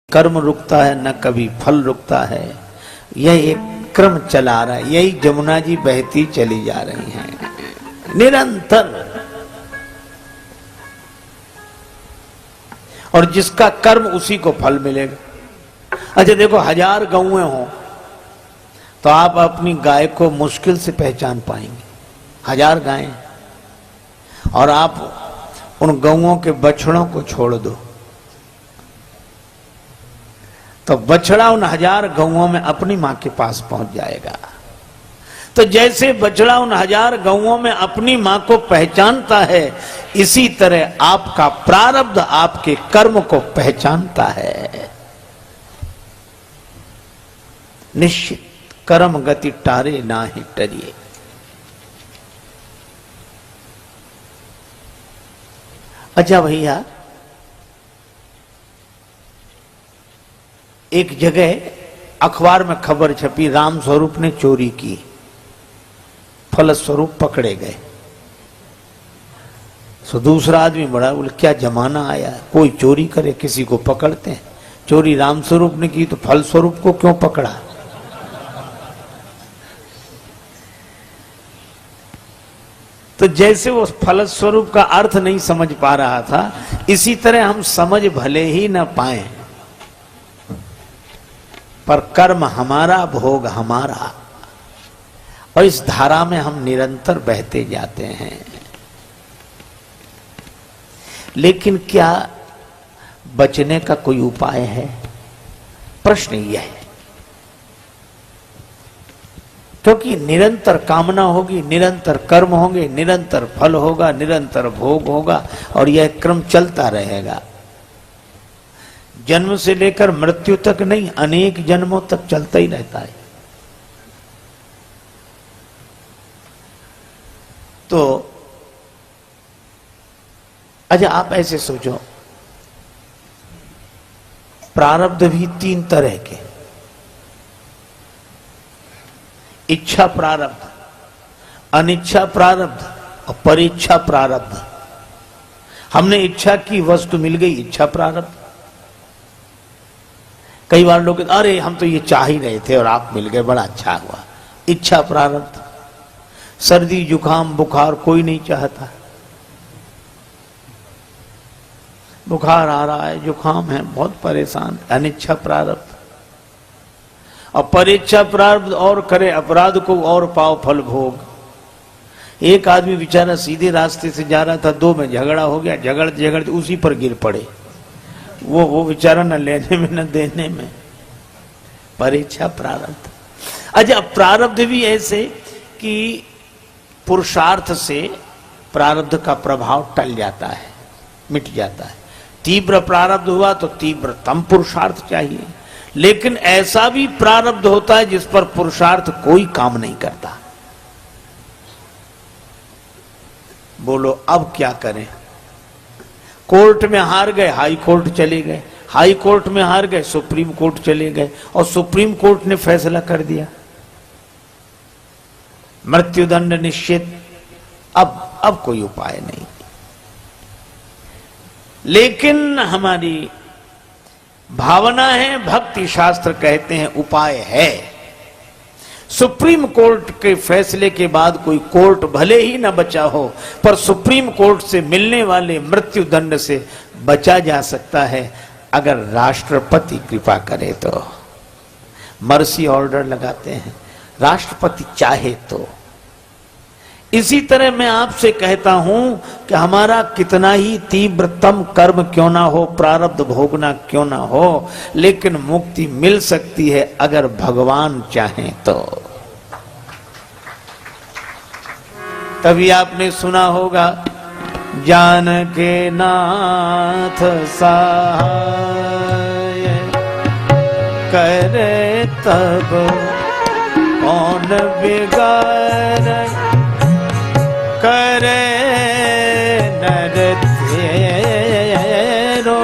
कर्म रुकता है न कभी फल रुकता है। यह एक क्रम चला रहा है, यही जमुना जी बहती चली जा रही हैं निरंतर। और जिसका कर्म उसी को फल मिलेगा। अच्छा देखो, 1000 गौएं हो तो आप अपनी गाय को मुश्किल से पहचान पाएंगे। 1000 गायें, और आप उन गौओं के बछड़ों को छोड़ दो तो बछड़ा उन 1000 गौओं में अपनी मां के पास पहुंच जाएगा। तो जैसे बछड़ा उन 1000 गौओं में अपनी मां को पहचानता है, इसी तरह आपका प्रारब्ध आपके कर्म को पहचानता है। निश्चित कर्म गति टारे ना ही टरिए। अच्छा भैया, एक जगह अखबार में खबर छपी, राम स्वरूप ने चोरी की, फलस्वरूप पकड़े गए। तो दूसरा आदमी बड़ा बोले, क्या जमाना आया, कोई चोरी करे किसी को पकड़ते हैं। चोरी राम स्वरूप ने की तो फलस्वरूप को क्यों पकड़ा। तो जैसे वो फलस्वरूप का अर्थ नहीं समझ पा रहा था, इसी तरह हम समझ भले ही न पाए पर कर्म हमारा, भोग हमारा, और इस धारा में हम निरंतर बहते जाते हैं। लेकिन क्या बचने का कोई उपाय है? प्रश्न यह है। क्योंकि निरंतर कामना होगी, निरंतर कर्म होंगे, निरंतर फल होगा, निरंतर भोग होगा, और यह क्रम चलता रहेगा। जन्म से लेकर मृत्यु तक नहीं, अनेक जन्मों तक चलता ही रहता है। तो अच्छा, आप ऐसे सोचो, प्रारब्ध भी 3 तरह के, इच्छा प्रारब्ध, अनिच्छा प्रारब्ध और परीक्षा प्रारब्ध। हमने इच्छा की, वस्तु मिल गई, इच्छा प्रारब्ध। कई बार लोग, अरे हम तो ये चाह ही रहे थे और आप मिल गए, बड़ा अच्छा हुआ, इच्छा प्रारब्ध। सर्दी जुकाम बुखार कोई नहीं चाहता, बुखार आ रहा है, जुकाम है, बहुत परेशान, अनिच्छा प्रारब्ध। और परीक्षा प्रारब्ध, और करे अपराध को और पाओ फल भोग। एक आदमी बेचारा सीधे रास्ते से जा रहा था, 2 में झगड़ा हो गया, झगड़ते झगड़ते उसी पर गिर पड़े। वो बेचारा न लेने में न देने में। परीक्षा प्रारब्ध। अच्छा, प्रारब्ध भी ऐसे कि पुरुषार्थ से प्रारब्ध का प्रभाव टल जाता है, मिट जाता है। तीव्र प्रारब्ध हुआ तो तीव्रतम पुरुषार्थ चाहिए, लेकिन ऐसा भी प्रारब्ध होता है जिस पर पुरुषार्थ कोई काम नहीं करता। बोलो अब क्या करें? कोर्ट में हार गए, हाई कोर्ट चले गए, हाई कोर्ट में हार गए, सुप्रीम कोर्ट चले गए, और सुप्रीम कोर्ट ने फैसला कर दिया, मृत्युदंड निश्चित। अब कोई उपाय नहीं। लेकिन हमारी भावना है, भक्ति शास्त्र कहते हैं उपाय है। सुप्रीम कोर्ट के फैसले के बाद कोई कोर्ट भले ही न बचा हो, पर सुप्रीम कोर्ट से मिलने वाले मृत्यु दंड से बचा जा सकता है अगर राष्ट्रपति कृपा करे तो। मर्सी ऑर्डर लगाते हैं, राष्ट्रपति चाहे तो। इसी तरह मैं आपसे कहता हूं कि हमारा कितना ही तीव्रतम कर्म क्यों ना हो, प्रारब्ध भोगना क्यों ना हो, लेकिन मुक्ति मिल सकती है अगर भगवान चाहें तो। तभी आपने सुना होगा, जान के नाथ सहाय करे तब कौन बिगाड़ करे नर तेरो।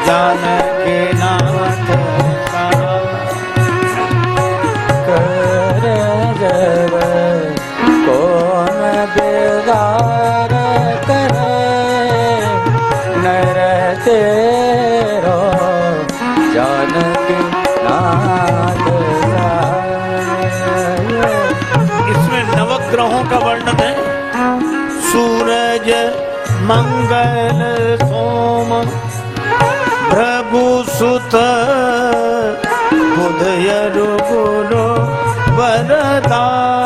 जान के नाथ करे जब कौन बिगाड़ करे नर तेरो। जानकी नाथ इसमें नवग्रहों का वर्णन है। सूरज मंगल सोम भृगु सुत बुध यरु गुरु वरदायक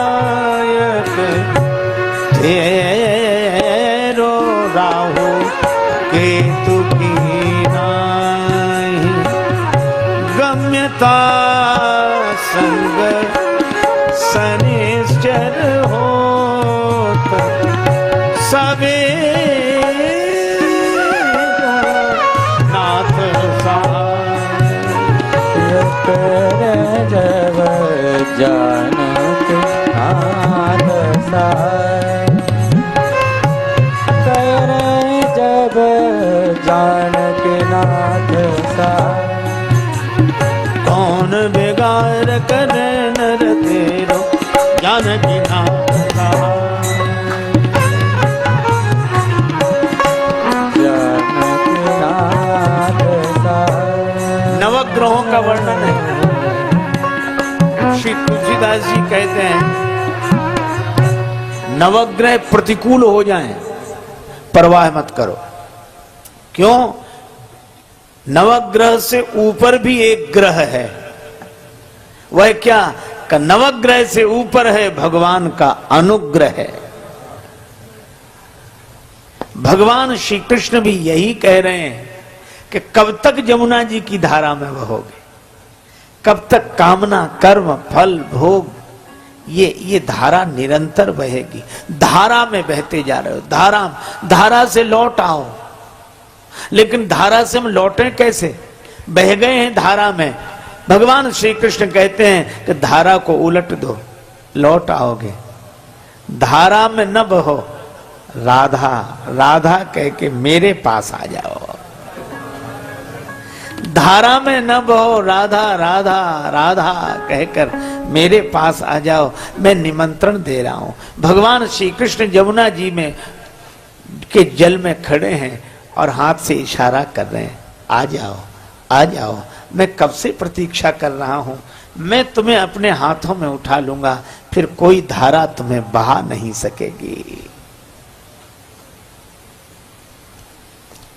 तेरो राहु केतु की नाहि गम्यता संग सनिश्चर होत सबे नाथ जब जानक नाथ करे जब जानक नाथ कौन बिगाड़ करे नर तेरो जानकी नाथ नवग्रहों का वर्णन है। श्री तुलसीदास जी कहते हैं नवग्रह प्रतिकूल हो जाएं, परवाह मत करो। क्यों? नवग्रह से ऊपर भी एक ग्रह है। वह क्या? का नवग्रह से ऊपर है भगवान का अनुग्रह है। भगवान श्री कृष्ण भी यही कह रहे हैं कि कब तक जमुना जी की धारा में बहोगे, कब तक कामना कर्म फल भोग ये धारा निरंतर बहेगी। धारा में बहते जा रहे हो, धारा से लौट आओ। लेकिन धारा से हम लौटें कैसे? बह गए हैं धारा में। भगवान श्री कृष्ण कहते हैं कि धारा को उलट दो, लौट आओगे। धारा में न बहो, राधा राधा कह के मेरे पास आ जाओ। धारा में न बहो, राधा राधा राधा कहकर मेरे पास आ जाओ, मैं निमंत्रण दे रहा हूं। भगवान श्री कृष्ण जमुना जी में के जल में खड़े हैं और हाथ से इशारा कर रहे हैं, आ जाओ आ जाओ। मैं कब से प्रतीक्षा कर रहा हूं, मैं तुम्हें अपने हाथों में उठा लूंगा, फिर कोई धारा तुम्हें बहा नहीं सकेगी।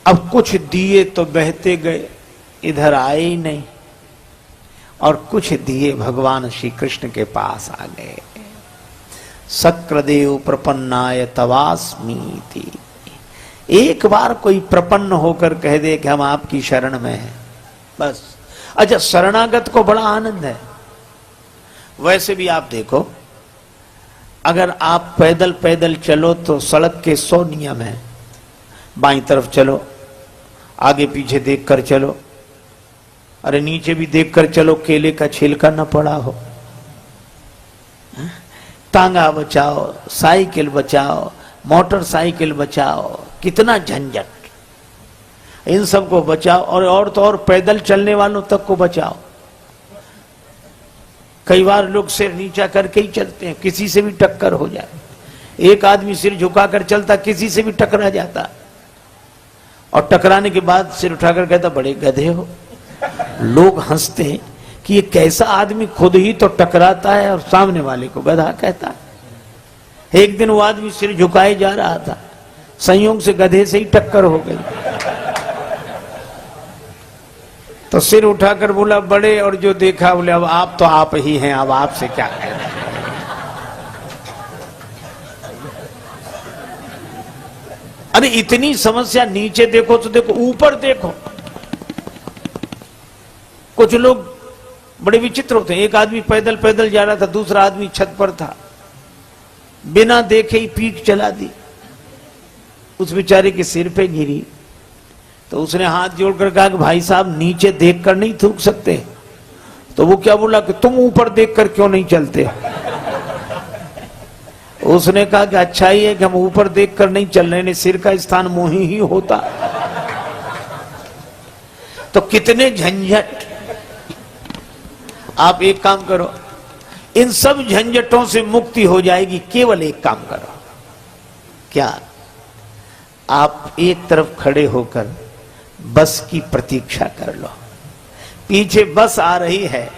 अब कुछ दिए तो बहते गए, इधर आए ही नहीं, और कुछ दिए भगवान श्री कृष्ण के पास आ गए। सक्र प्रपन्नाय तवास्मीति। एक बार कोई प्रपन्न होकर कह दे कि हम आपकी शरण में हैं, बस। अच्छा, शरणागत को बड़ा आनंद है। वैसे भी आप देखो, अगर आप पैदल पैदल चलो तो सड़क के 100 नियम हैं। बाईं तरफ चलो, आगे पीछे देखकर चलो, अरे नीचे भी देखकर चलो, केले का छिलका न पड़ा हो। टांगा बचाओ, साइकिल बचाओ, मोटरसाइकिल बचाओ, कितना झंझट। इन सब को बचाओ, और तो और पैदल चलने वालों तक को बचाओ। कई बार लोग सिर नीचा करके ही चलते हैं, किसी से भी टक्कर हो जाए। एक आदमी सिर झुकाकर चलता, किसी से भी टकरा जाता, और टकराने के बाद सिर उठाकर कहता बड़े गधे हो। लोग हंसते हैं कि ये कैसा आदमी खुद ही तो टकराता है और सामने वाले को गधा कहता है। एक दिन वो आदमी सिर झुकाए जा रहा था, संयोग से गधे से ही टक्कर हो गई। तो सिर उठाकर बोला बड़े, और जो देखा बोले अब आप तो आप ही हैं, अब आपसे क्या कहना। अरे इतनी समस्या, नीचे देखो तो देखो, ऊपर देखो। कुछ लोग बड़े विचित्र होते हैं। एक आदमी पैदल पैदल जा रहा था, दूसरा आदमी छत पर था, बिना देखे ही पीक चला दी, उस बेचारे के सिर पे गिरी। तो उसने हाथ जोड़कर कहा कि भाई साहब नीचे देखकर नहीं थूक सकते। तो वो क्या बोला कि तुम ऊपर देखकर क्यों नहीं चलते। उसने कहा कि अच्छा ही है कि हम ऊपर देखकर नहीं चल रहे, सिर का स्थान मुंह ही होता तो कितने झंझट। आप एक काम करो, इन सब झंझटों से मुक्ति हो जाएगी। केवल एक काम करो, क्या? आप एक तरफ खड़े होकर बस की प्रतीक्षा कर लो। पीछे बस आ रही है,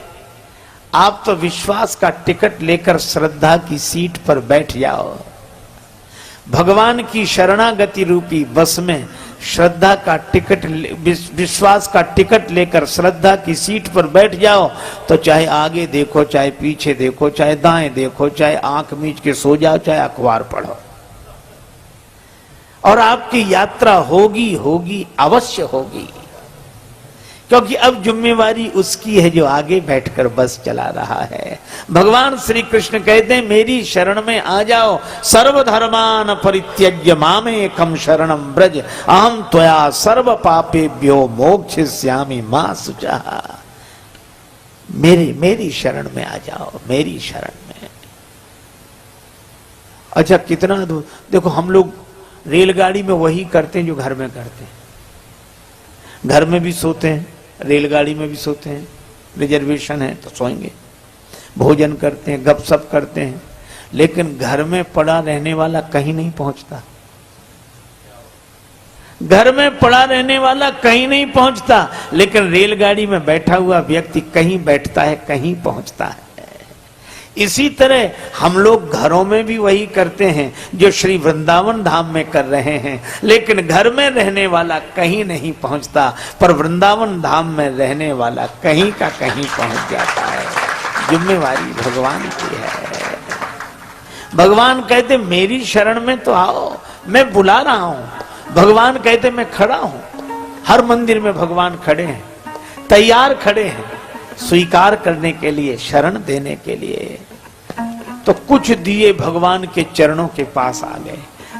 आप तो विश्वास का टिकट लेकर श्रद्धा की सीट पर बैठ जाओ। भगवान की शरणागति रूपी बस में श्रद्धा का टिकट, विश्वास का टिकट लेकर श्रद्धा की सीट पर बैठ जाओ, तो चाहे आगे देखो, चाहे पीछे देखो, चाहे दाएं देखो, चाहे आंख मीच के सो जाओ, चाहे अखबार पढ़ो, और आपकी यात्रा होगी होगी, अवश्य होगी। क्योंकि अब जिम्मेवारी उसकी है जो आगे बैठकर बस चला रहा है। भगवान श्री कृष्ण कहते हैं मेरी शरण में आ जाओ, सर्वधर्मान परित्यज्य मामेकम शरणम ब्रज, अहम त्वया सर्व पापेभ्यो मोक्षयिष्यामि मा शुचः। मेरी शरण में आ जाओ, मेरी शरण में। अच्छा, कितना दूर देखो, हम लोग रेलगाड़ी में वही करते हैं जो घर में करते हैं। घर में भी सोते हैं, रेलगाड़ी में भी सोते हैं, रिजर्वेशन है तो सोएंगे, भोजन करते हैं, गपशप करते हैं, लेकिन घर में पड़ा रहने वाला कहीं नहीं पहुंचता। घर में पड़ा रहने वाला कहीं नहीं पहुंचता, लेकिन रेलगाड़ी में बैठा हुआ व्यक्ति कहीं बैठता है, कहीं पहुंचता है। इसी तरह हम लोग घरों में भी वही करते हैं जो श्री वृंदावन धाम में कर रहे हैं, लेकिन घर में रहने वाला कहीं नहीं पहुंचता, पर वृंदावन धाम में रहने वाला कहीं का कहीं पहुंच जाता है। जिम्मेवारी भगवान की है। भगवान कहते मेरी शरण में तो आओ, मैं बुला रहा हूं। भगवान कहते मैं खड़ा हूं। हर मंदिर में भगवान खड़े हैं, तैयार खड़े हैं स्वीकार करने के लिए, शरण देने के लिए। तो कुछ दिए भगवान के चरणों के पास आ गए।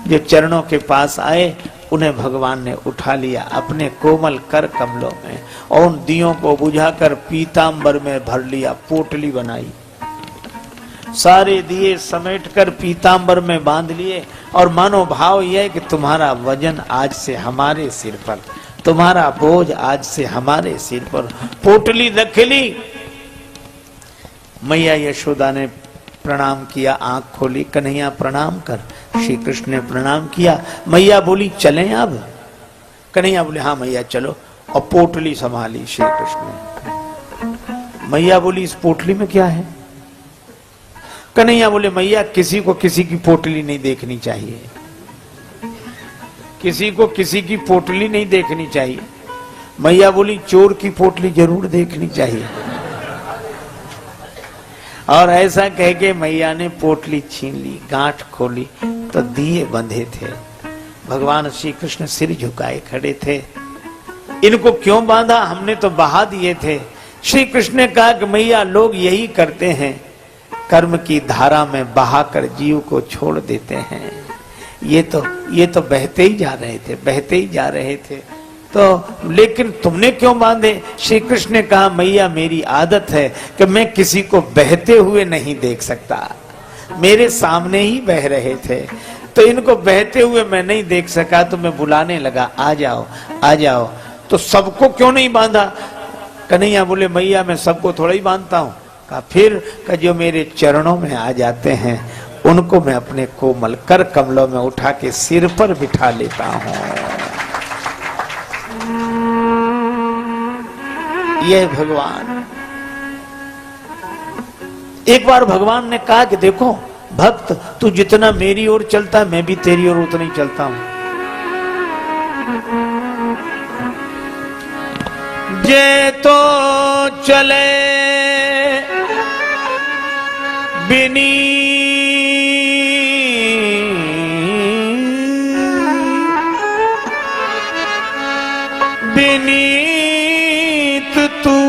जो चरणों के पास आए उन्हें भगवान ने उठा लिया अपने कोमल कर कमलों में, और उन दियों को बुझाकर पीतांबर में भर लिया, पोटली बनाई, सारे दिए समेटकर पीतांबर में बांध लिए, और मानो भाव यह है कि तुम्हारा वजन आज से हमारे सिर पर, तुम्हारा बोझ आज से हमारे सिर पर। पोटली रख ली। मैया यशोदा ने प्रणाम किया, आंख खोली, कन्हैया प्रणाम कर। श्री कृष्ण ने प्रणाम किया। मैया बोली चलें अब? कन्हैया बोले हाँ मैया चलो, और पोटली संभाली श्री कृष्ण ने। मैया बोली इस पोटली में क्या है? कन्हैया बोले मैया किसी को किसी की पोटली नहीं देखनी चाहिए, किसी को किसी की पोटली नहीं देखनी चाहिए। मैया बोली चोर की पोटली जरूर देखनी चाहिए। और ऐसा कह के मैया ने पोटली छीन ली, गांठ खोली तो दिए बंधे थे। भगवान श्री कृष्ण सिर झुकाए खड़े थे। इनको क्यों बांधा? हमने तो बहा दिए थे। श्री कृष्ण ने कहा कि मैया लोग यही करते हैं, कर्म की धारा में बहाकर जीव को छोड़ देते हैं। ये तो बहते ही जा रहे थे, बहते ही जा रहे थे, तो लेकिन तुमने क्यों बांधे? श्री कृष्ण ने कहा मैया मेरी आदत है कि मैं किसी को बहते हुए नहीं देख सकता। मेरे सामने ही बह रहे थे, तो इनको बहते हुए मैं नहीं देख सका, तो मैं बुलाने लगा आ जाओ आ जाओ। तो सबको क्यों नहीं बांधा? कन्हैया बोले मैया मैं सबको थोड़ा ही बांधता हूँ। कहा फिर जो मेरे चरणों में आ जाते हैं उनको मैं अपने कोमल कर कमलों में उठा के सिर पर बिठा लेता हूं। यह भगवान। एक बार भगवान ने कहा कि देखो भक्त, तू जितना मेरी ओर चलता है मैं भी तेरी ओर उतना ही चलता हूं। जे तो चले बिनी बिनीत तू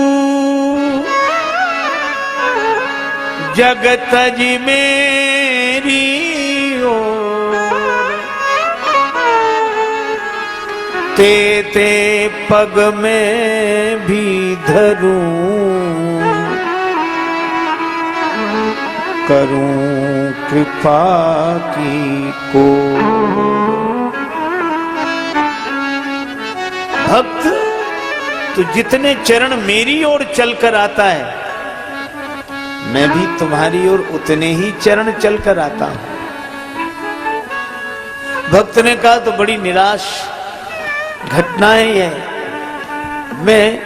जगत जी मेरी ओर, ते पग में भी धरूं, करूं कृपा की को। भक्त तू जितने चरण मेरी ओर चलकर आता है मैं भी तुम्हारी ओर उतने ही चरण चलकर आता हूं। भक्त ने कहा तो बड़ी निराश घटना है यह। मैं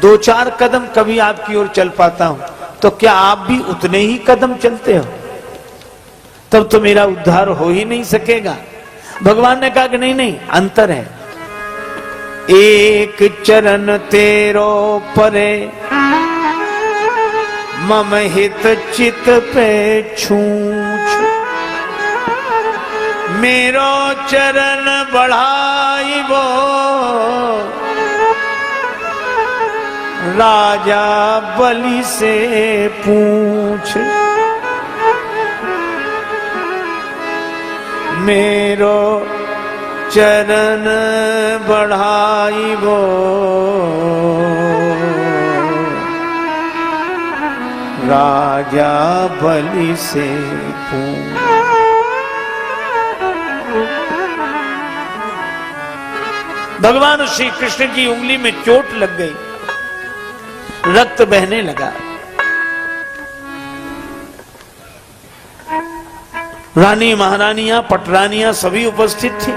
2-4 कदम कभी आपकी ओर चल पाता हूं, तो क्या आप भी उतने ही कदम चलते हो? तब तो मेरा उद्धार हो ही नहीं सकेगा। भगवान ने कहा कि नहीं नहीं, अंतर है। एक चरण तेरो परे, मम हित चित पे छूछ, मेरो चरण बढ़ाई वो, राजा बलि से पूछ, मेरो चरण बढ़ाई वो, राजा बलि से पूछ। भगवान श्री कृष्ण की उंगली में चोट लग गई, रक्त बहने लगा। रानी महारानियां पटरानियां सभी उपस्थित थी।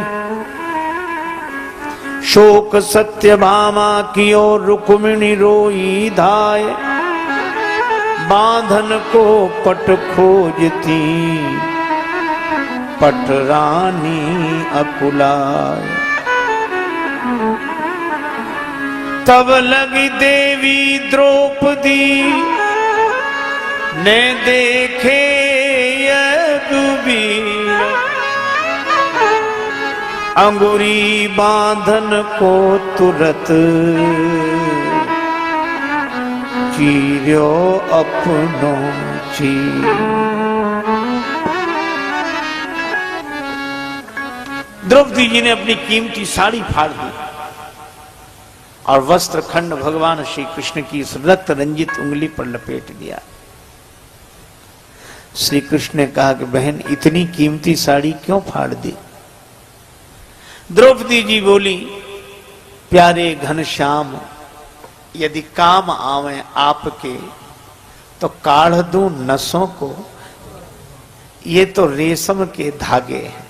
शोक सत्यभामा की ओर रुक्मिणी रोई धाय, बांधन को पट खोजती, पटरानी अकुलाय। तब लगी देवी द्रौपदी ने देखे यदुवीर, अंगुरी बांधन को तुरत चीर्यो अपनो चीर। द्रौपदी जी ने अपनी कीमती साड़ी फाड़ दी और वस्त्र खंड भगवान श्री कृष्ण की इस रक्त रंजित उंगली पर लपेट दिया। श्री कृष्ण ने कहा कि बहन, इतनी कीमती साड़ी क्यों फाड़ दी? द्रौपदी जी बोली, प्यारे घनश्याम, यदि काम आवे आपके तो काढ़ दूं नसों को, ये तो रेशम के धागे हैं।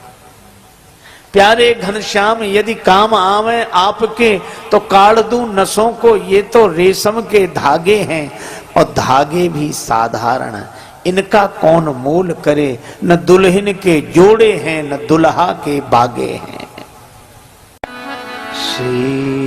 प्यारे घनश्याम, यदि काम आवे आपके तो काढ़ दूं नसों को, ये तो रेशम के धागे हैं, और धागे भी साधारण, इनका कौन मोल करे। न दुल्हन के जोड़े हैं, न दुल्हा के बागे हैं। श्री